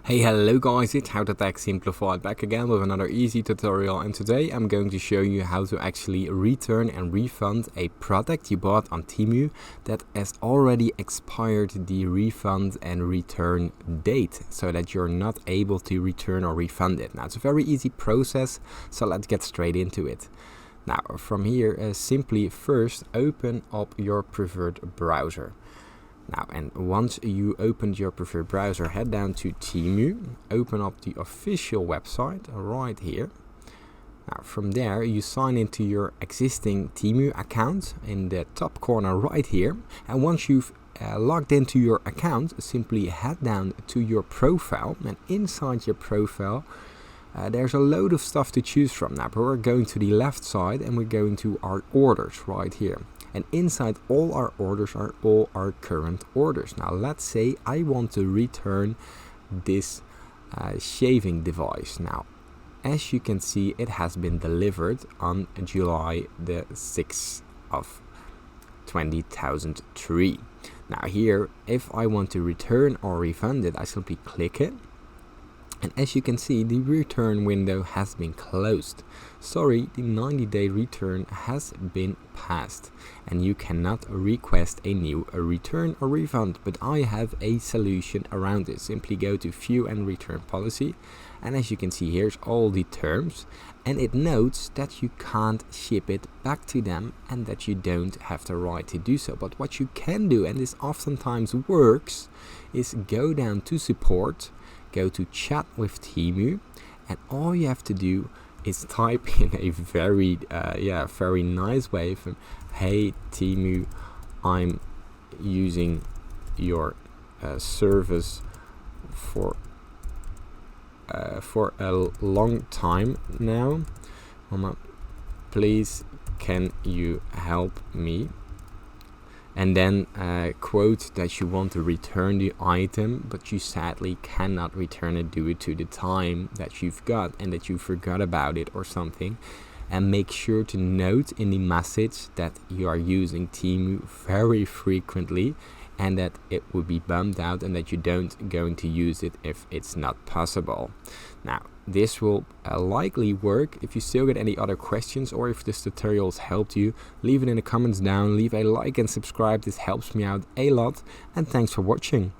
Hey, hello guys, it's How to Tech Simplified back again with another easy tutorial, and today I'm going to show you how to actually return and refund a product you bought on TEMU that has already expired the refund and return date, so that you're not able to return or refund it. Now it's a very easy process, so let's get straight into it. Now from here, simply first open up your preferred browser. Now, and once you opened your preferred browser, head down to TEMU, open up the official website right here. Now, from there, you sign into your existing TEMU account in the top corner right here. And once you've logged into your account, simply head down to your profile, and inside your profile, there's a load of stuff to choose from. Now, but we're going to the left side and we're going to our orders right here. And inside all our orders are all our current orders. Now let's say I want to return this shaving device. Now, as you can see, it has been delivered on July the 6th of 2003. Now here, if I want to return or refund it, I simply click it. And as you can see, the return window has been closed. Sorry, the 90-day return has been passed and you cannot request a new return or refund. But I have a solution around this. Simply go to View and Return Policy, and as you can see, here's all the terms, and it notes that you can't ship it back to them and that you don't have the right to do so. But what you can do, and this oftentimes works, is go down to Support, go to Chat with TEMU, and all you have to do is type in a very nice way from, "Hey TEMU, I'm using your service for a long time now. Please, can you help me?" And then quote that you want to return the item, but you sadly cannot return it due to the time that you've got and that you forgot about it or something. And make sure to note in the message that you are using TEMU very frequently and that it would be bumped out and that you don't going to use it if it's not possible. Now, this will likely work. If you still get any other questions or if this tutorial has helped you, leave it in the comments down, leave a like and subscribe. This helps me out a lot, and thanks for watching.